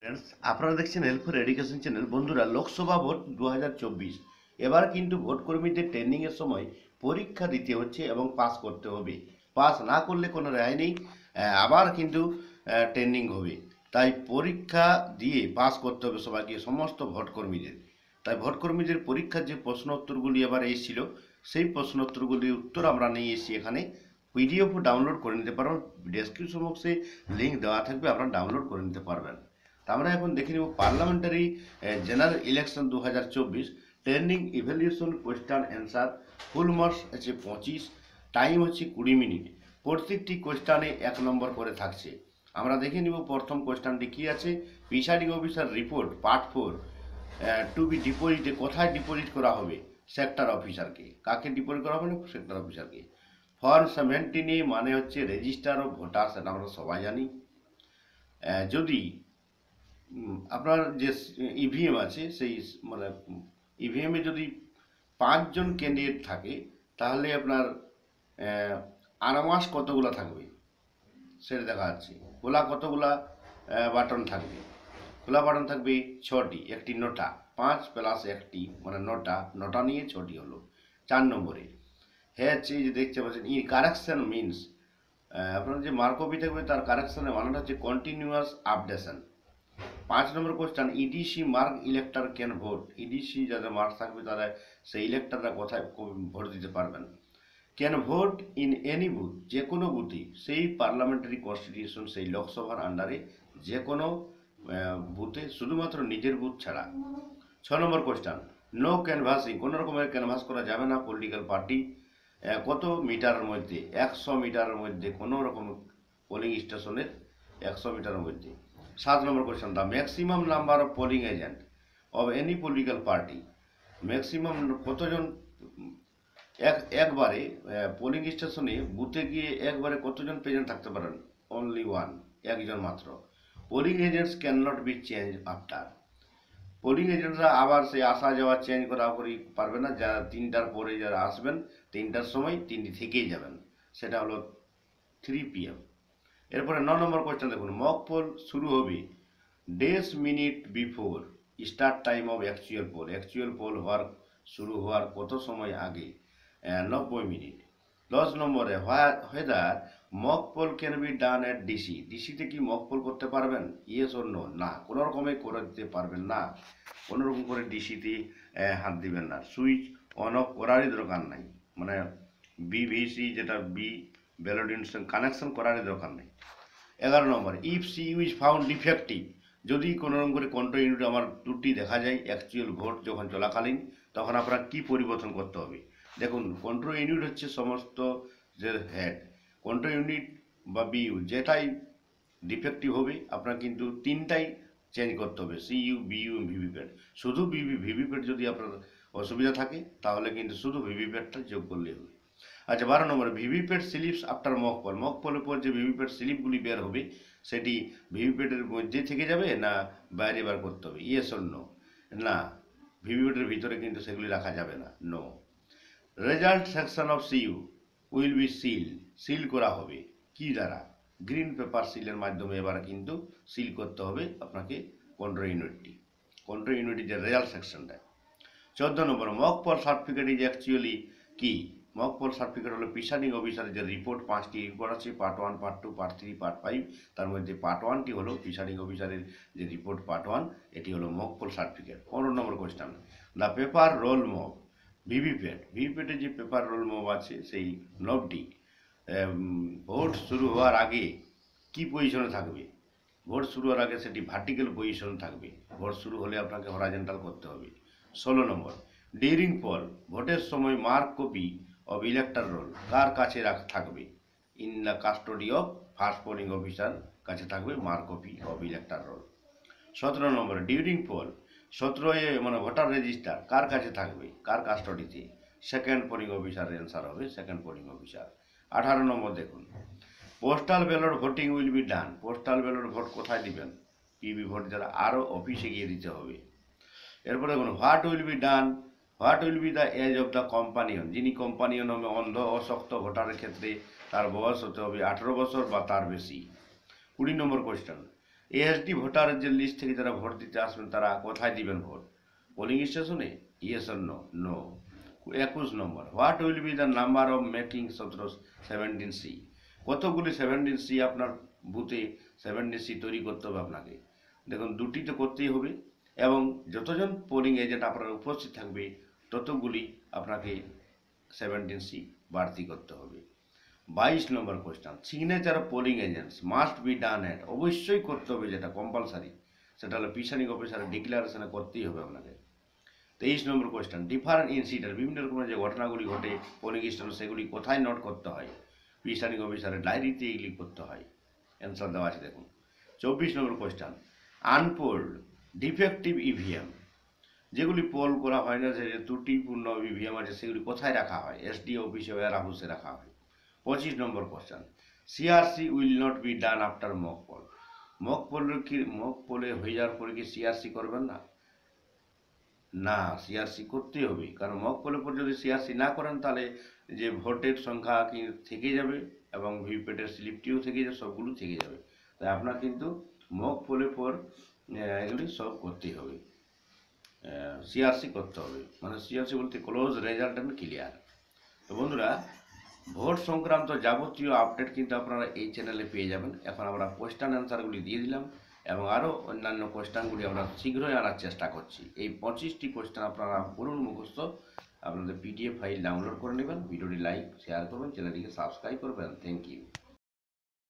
Friends, আপনারা দেখছেন help for education channel. বন্ধুরা, লোকসভা ভোট 2024 এবার কিন্তু ভোট কর্মীদের ট্রেনিং এর সময় পরীক্ষা দিতে হচ্ছে এবং পাস করতে হবে। পাস না করলে কোনো রেহাই নেই, আবার কিন্তু ট্রেনিং হবে। তাই পরীক্ষা দিয়ে পাস করতে হবে সবাইকে, সমস্ত ভোট কর্মীদের। তাই ভোট কর্মীদের পরীক্ষার যে প্রশ্ন উত্তরগুলি এবার এসেছিল, সেই প্রশ্ন উত্তরগুলির উত্তর আমরা নিয়ে এসেছি এখানে। পিডিএফ ডাউনলোড করে নিতে পারবেন, ডেসক্রিপশন বক্সে লিঙ্ক দেওয়া থাকবে, আপনারা ডাউনলোড করে নিতে পারবেন। তা আমরা এখন দেখে নেব parliamentary general election 2024 training evaluation question answer. Full marks আছে 25, টাইম হচ্ছে 20 মিনিট। প্রত্যেকটি কোয়েশ্চেনে 1 নম্বর করে থাকছে। আমরা দেখে নিব প্রথম কোয়েশ্চেনটি কি আছে। Presiding officer report part 4 to be ডিপোজিটে কোথায় ডিপোজিট করা হবে? সেক্টর অফিসারকে। কাকে ডিপোজিট করা হবে? সেক্টর অফিসারকে। ফর্ম 17 মানে হচ্ছে রেজিস্টার অফ ভোটার, সেটা আমরা সবাই জানি। যদি আপনার যে ইভিএম আছে, সেই মানে ইভিএমে যদি 5 জন ক্যান্ডিডেট থাকে, তাহলে আপনার আনামাস কতগুলো থাকবে সেটা দেখা যাচ্ছে। খোলা কতগুলা বাটন থাকবে? খোলা বাটন থাকবে 6টি, একটি নোটা। 5 প্লাস একটি মানে নটা নিয়ে 6টি হলো। 4 নম্বরে হচ্ছে যে দেখতে পাচ্ছেন ই কারেকশন মিনস, আপনার যে মার্কপি থাকবে তার কারেকশনের মানেটা হচ্ছে continuous updation. 5 number question, EDC mark elector can vote. EDC যাদের মার্ক থাকবে তারা সেই ইলেক্টররা কোথায় ভোট দিতে পারবেন? Can vote in any booth, যে কোনো বুথে, সেই পার্লামেন্টারি কনস্টিটিউশন, সেই লোকসভার আন্ডারে যে কোনো বুথে, শুধুমাত্র নিজের বুথ ছাড়া। 6 নম্বর কোশ্চেন, নো ক্যানভাসিং, কোনো রকমের ক্যানভাস করা যাবে না পলিটিক্যাল পার্টি। কত মিটারের মধ্যে? 100 মিটারের মধ্যে, কোনো রকম পোলিং স্টেশনের 100 মিটারের মধ্যে। 7 নম্বর question, the maximum number of polling agent of any political party. Maximum কতজন একবারে পোলিং স্টেশনে বুথে গিয়ে একবারে কতজন প্রেজেন্ট থাকতে পারেন? অনলি ওয়ান, একজন মাত্র। Polling agents can not be change after, polling এজেন্টরা আবার সেই আসা যাওয়া চেঞ্জ করা করি পারবে না। যারা 3টার পরে যারা আসবেন, 3টার সময় 3টি থেকেই যাবেন, সেটা হলো 3 PM। এরপরে 9 নম্বর কোয়েশ্চেন দেখুন, মক পোল শুরু হবে days minute before start time of actual poll. Actual poll শুরু হওয়ার কত সময় আগে? 90 মিনিট। 10 নম্বরে whether mock poll can be done at DC. ডিসিতে কি মক পোল করতে পারবেন? Yes or no? না, কোনো রকমে করে দিতে পারবেন না। কোনো রকম করে ডিসিতে হাত দিবেন না। সুইচ অন অফ করারই দরকার নাই, মানে বিভিসি যেটা বি ব্যালট কানেকশন করারই দরকার নেই। 11 নম্বর, if CU is found defective, যদি কোনো রকম করে কন্ট্রোল ইউনিট আমার ত্রুটি দেখা যায় অ্যাকচুয়াল ভোট যখন চলাকালীন, তখন আপনার কি পরিবর্তন করতে হবে? দেখুন, কন্ট্রোল ইউনিট হচ্ছে সমস্ত যে হেড। কন্ট্রোল ইউনিট বা বিইউ যেটাই ডিফেক্টিভ হবে, আপনার কিন্তু 3টাই চেঞ্জ করতে হবে, সিইউ, বিইউ, ভিভিপ্যাট। শুধু ভিভিপ্যাট যদি আপনার অসুবিধা থাকে, তাহলে কিন্তু শুধু ভিভিপ্যাটটা যোগ করলেই হবে। আচ্ছা, 12 নম্বরে VVPAT slips after mock poll. Mock পোলের পর যে ভিভিপ্যাট স্লিপগুলি বের হবে, সেটি ভিভিপ্যাটের মধ্যে থেকে যাবে না বাইরে বার করতে হবে? Yes or no? না, ভিভিপ্যাটের ভিতরে কিন্তু সেগুলি রাখা যাবে না, no. Result section of CU will be seal করা হবে কি দ্বারা? গ্রিন পেপার সিলের মাধ্যমে এবার কিন্তু সিল করতে হবে আপনাকে কন্ট্রোল ইউনিটটি, কন্ট্রোল ইউনিটের যে রেজাল্ট সেকশনটা। 14 নম্বর, mock poll certificate is actually কি? মক পোল সার্টিফিকেট হলো প্রিসাইডিং অফিসারের যে রিপোর্ট, 5টি রিপোর্ট আছে, পার্ট 1, পার্ট 2, পার্ট 3, পার্ট 5। তার মধ্যে পার্ট 1টি হলো প্রিসাইডিং অফিসারের যে রিপোর্ট, পার্ট 1, এটি হলো মক পোল সার্টিফিকেট। 15 নম্বর কোয়েশ্চেন, দ্য পেপার রোল মব ভিভিপ্যাটের যে পেপার রোল মব আছে, সেই নবটি ভোট শুরু হওয়ার আগে কি পজিশনে থাকবে? ভোট শুরু হওয়ার আগে সেটি ভার্টিক্যাল পজিশন থাকবে, ভোট শুরু হলে আপনাকে হরাইজন্টাল করতে হবে। 16 নম্বর, ডিউরিং পোল, ভোটের সময় mark copy of elector roll কার কাছে থাকবে? In the custody of first polling officer কাছে থাকবে mark copy of elector roll. 17 নম্বর, ডিউরিং পোল 17 মানে ভোটার রেজিস্টার কার কাছে থাকবে, কার কাস্টোডিতে? সেকেন্ড পোলিং অফিসার অ্যান্সার হবে সেকেন্ড পোলিং অফিসার। 18 নম্বর দেখুন, postal ballot voting will be done. Postal ballot vote কোথায় দিবেন? পিবি ভোট যারা আরও অফিসে গিয়ে দিতে হবে। এরপরে দেখুন, what will be done, what will be the age of the companion. যিনি কম্পানিয়ন হবে অন্ধ অশক্ত ভোটারের ক্ষেত্রে তার বয়স হতে হবে 18 বছর বা তার বেশি। 20 নম্বর কোয়েশ্চেন, এএসডি ভোটারের যে লিস্ট থেকে যারা ভোট দিতে আসবেন তারা কোথায় দিবেন ভোট? পোলিং স্টেশনে? Yes or no? নো। 21 নম্বর, what will be the number of making 17C? কতগুলি 17C আপনার বুথে 17C তৈরি করতে হবে আপনাকে? দেখুন, দুটি তো করতেই হবে, এবং যতজন পোলিং এজেন্ট আপনার উপস্থিত থাকবে ততগুলি আপনাকে 17C বাড়তি করতে হবে। 22 নম্বর question, signature of polling agents must be done at, অবশ্যই করতে হবে, যেটা কম্পালসারি, সেটা হলো প্রিসাইডিং অফিসারের ডিক্লারেশনে করতেই হবে আপনাকে। 23 নম্বর কোয়েশ্চেন, ডিফারেন্ট ইনসিডেন্ট, বিভিন্ন রকমের যে ঘটনাগুলি ঘটে পোলিং স্টেশনে সেগুলি কোথায় নোট করতে হয়? প্রিসাইডিং অফিসারের ডায়েরিতে এগুলি করতে হয়। অ্যান্সার দেওয়া আছে দেখুন। 24 নম্বর কোয়েশ্চেন, আনপোল্ড ডিফেক্টিভ ইভিএম, যেগুলি পোল করা হয় না, যে ত্রুটিপূর্ণ ইভিএম আছে, সেগুলি কোথায় রাখা হয়? এসডি অফিসে, ওয়ার হাউসে রাখা হয়। 25 নম্বর question, CRC will not be done after mock poll, mock পোলে হয়ে যাওয়ার পরে কি সিআরসি করবেন না? না, সিআরসি করতেই হবে, কারণ মক পোলের পর যদি সিআরসি না করেন তাহলে যে ভোটের সংখ্যা কি থেকে যাবে, এবং ভিভিপ্যাটের স্লিপটিও থেকে যাবে, সবগুলো থেকে যাবে। তাই আপনার কিন্তু মক পোলের পর এগুলি সব করতেই হবে, সিআরসি করতে হবে, মানে সিআরসি বলতে ক্লোজ রেজাল্ট অ্যান্ড ক্লিয়ার। তো বন্ধুরা, ভোট সংক্রান্ত যাবতীয় আপডেট কিন্তু আপনারা এই চ্যানেলে পেয়ে যাবেন। এখন আমরা কোয়েশ্চেন অ্যান্সারগুলি দিয়ে দিলাম, এবং আরও অন্যান্য কোয়েশ্চেনগুলি আমরা শীঘ্রই আনার চেষ্টা করছি। এই 25টি কোয়েশ্চেন আপনারা করুন মুখস্থ, আপনাদের পিডিএফ ফাইল ডাউনলোড করে নেবেন, ভিডিওটি লাইক শেয়ার করবেন, চ্যানেলটিকে সাবস্ক্রাইব করবেন। Thank you.